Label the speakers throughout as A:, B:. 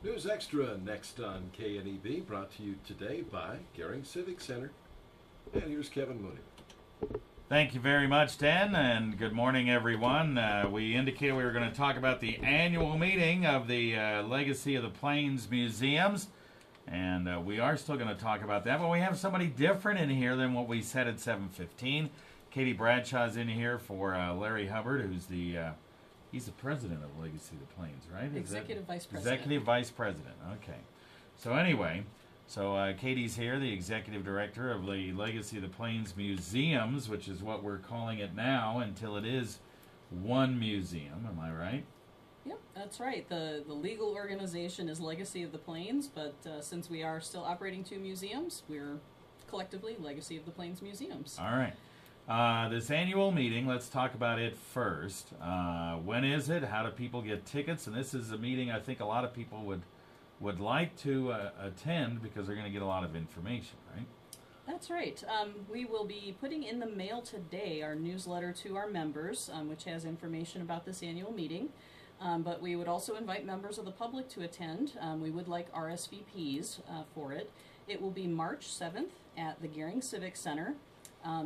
A: News Extra next on KNEB, brought to you today by Gering Civic Center. And here's Kevin Mooney.
B: Thank you very much, Dan, and good morning, everyone. We indicated we were going to talk about the annual meeting of the Legacy of the Plains Museums, and we are still going to talk about that, but we have somebody different in here than what we said at 7:15. Katie Bradshaw's in here for Larry Hubbard, who's he's the president of Legacy of the Plains, right?
C: Executive Vice President.
B: Executive Vice President, okay. So anyway, Katie's here, the Executive Director of the Legacy of the Plains Museums, which is what we're calling it now until it is one museum, am I right?
C: Yep, that's right. The legal organization is Legacy of the Plains, but since we are still operating two museums, we're collectively Legacy of the Plains Museums.
B: All right. This annual meeting, let's talk about it first. When is it? How do people get tickets? And this is a meeting I think a lot of people would like to attend because they're going to get a lot of information, right?
C: That's right. We will be putting in the mail today our newsletter to our members, which has information about this annual meeting. But we would also invite members of the public to attend. We would like RSVPs for it. It will be March 7th at the Gering Civic Center.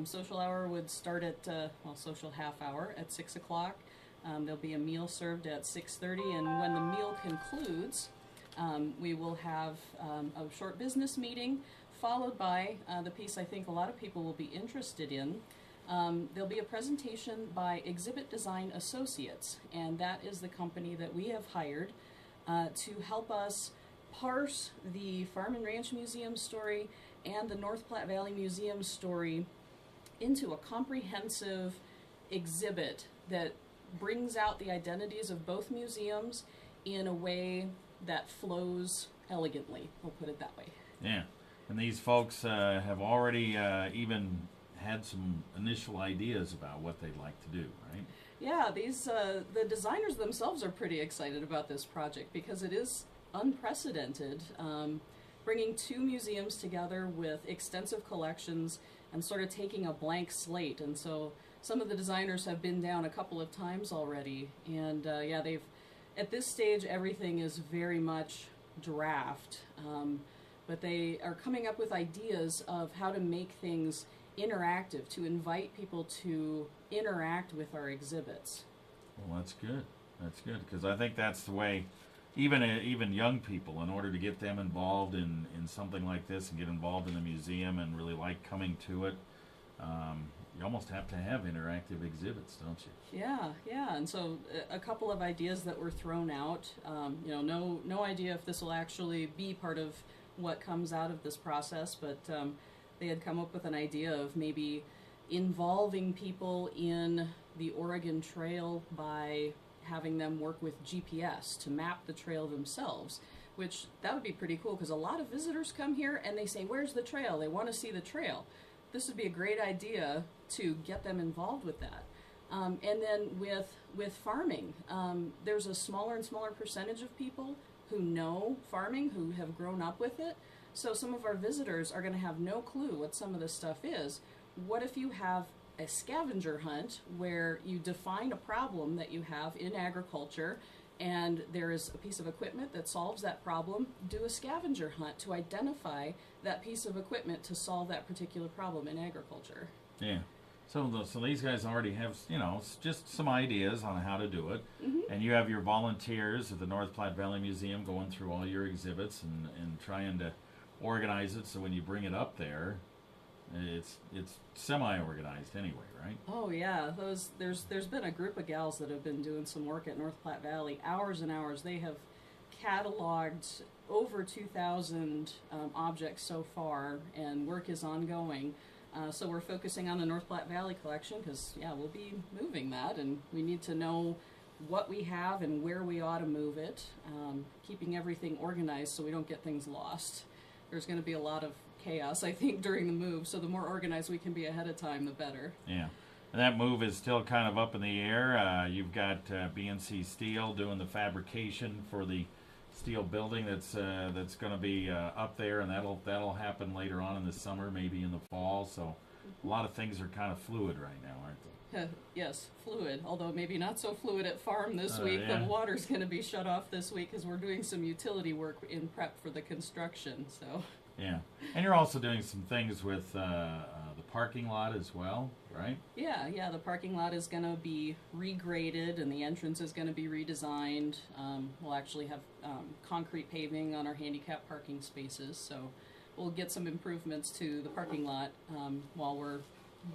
C: Social hour would start at, social half hour at 6 o'clock. There'll be a meal served at 6:30, and when the meal concludes, we will have a short business meeting, followed by the piece I think a lot of people will be interested in. There'll be a presentation by Exhibit Design Associates, and that is the company that we have hired to help us parse the Farm and Ranch Museum story and the North Platte Valley Museum story into a comprehensive exhibit that brings out the identities of both museums in a way that flows elegantly. We'll put it that way.
B: Yeah, and these folks have already even had some initial ideas about what they'd like to do, right?
C: Yeah, the designers themselves are pretty excited about this project because it is unprecedented, bringing two museums together with extensive collections and sort of taking a blank slate. And so some of the designers have been down a couple of times already, and they've at this stage everything is very much draft, but they are coming up with ideas of how to make things interactive, to invite people to interact with our exhibits.
B: Well, that's good. That's good, because I think that's the way even young people, in order to get them involved in something like this and get involved in the museum and really like coming to it, you almost have to have interactive exhibits, don't you?
C: Yeah, and so a couple of ideas that were thrown out. No idea if this will actually be part of what comes out of this process, but they had come up with an idea of maybe involving people in the Oregon Trail by having them work with GPS to map the trail themselves, which that would be pretty cool because a lot of visitors come here and they say, where's the trail? They want to see the trail. This would be a great idea to get them involved with that. And then with farming, there's a smaller and smaller percentage of people who know farming, who have grown up with it. So some of our visitors are going to have no clue what some of this stuff is. What if you have a scavenger hunt where you define a problem that you have in agriculture and there is a piece of equipment that solves that problem? Do a scavenger hunt to identify that piece of equipment to solve that particular problem in agriculture.
B: Yeah. So these guys already have, just some ideas on how to do it. Mm-hmm. And you have your volunteers at the North Platte Valley Museum going through all your exhibits and trying to organize it so when you bring it up there, it's semi-organized anyway, right?
C: Oh yeah, there's been a group of gals that have been doing some work at North Platte Valley, hours and hours. They have cataloged over 2,000 objects so far, and work is ongoing. So we're focusing on the North Platte Valley collection because we'll be moving that, and we need to know what we have and where we ought to move it, keeping everything organized so we don't get things lost. There's going to be a lot of chaos, I think, during the move, so the more organized we can be ahead of time, the better.
B: Yeah, and that move is still kind of up in the air. You've got BNC Steel doing the fabrication for the steel building that's going to be up there, and that'll happen later on in the summer, maybe in the fall. So a lot of things are kind of fluid right now, aren't they?
C: Yes, fluid, although maybe not so fluid at farm this week.
B: Yeah.
C: The water's going to be shut off this week because we're doing some utility work in prep for the construction, so.
B: Yeah, and you're also doing some things with the parking lot as well, right?
C: Yeah, the parking lot is going to be regraded and the entrance is going to be redesigned. We'll actually have concrete paving on our handicap parking spaces, so we'll get some improvements to the parking lot while we're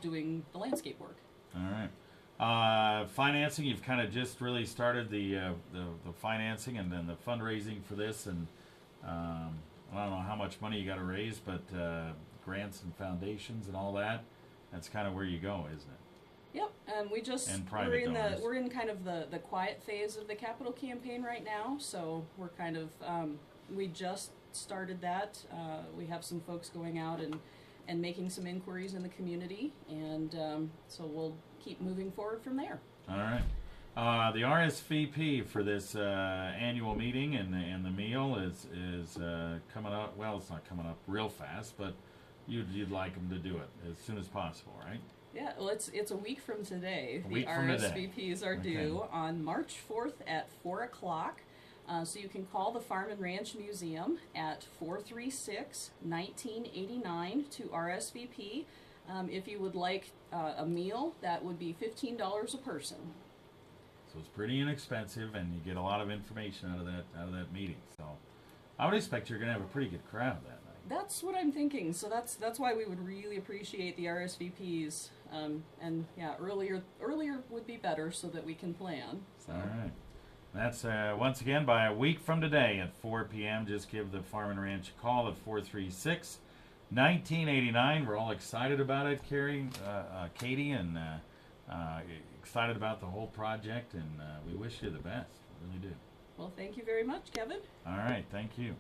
C: doing the landscape work.
B: All right. Financing, you've kind of just really started the financing and then the fundraising for this, and I don't know how much money you got to raise, but grants and foundations and all that, that's kind of where you go, isn't it?
C: Yep, and we just
B: And private donors.
C: we're in kind of the quiet phase of the capital campaign right now, so we're kind of we just started that. We have some folks going out and making some inquiries in the community, and so we'll keep moving forward from there.
B: All right. The RSVP for this annual meeting and the meal is coming up. Well, it's not coming up real fast, but you'd like them to do it as soon as possible, right?
C: Yeah, well, it's a week from today.
B: A week
C: The
B: from today.
C: RSVPs are due on March 4th at 4 o'clock. So you can call the Farm and Ranch Museum at 436-1989 to RSVP. If you would like a meal, that would be $15 a person.
B: So it's pretty inexpensive, and you get a lot of information out of that meeting. So I would expect you're going to have a pretty good crowd that night.
C: That's what I'm thinking. So that's why we would really appreciate the RSVPs. And yeah, earlier would be better so that we can plan. So.
B: All right. That's once again by a week from today at 4 p.m. Just give the Farm and Ranch a call at 436-1989. We're all excited about it, Katie, and excited about the whole project, and we wish you the best. We really do.
C: Well, thank you very much, Kevin.
B: All right. Thank you.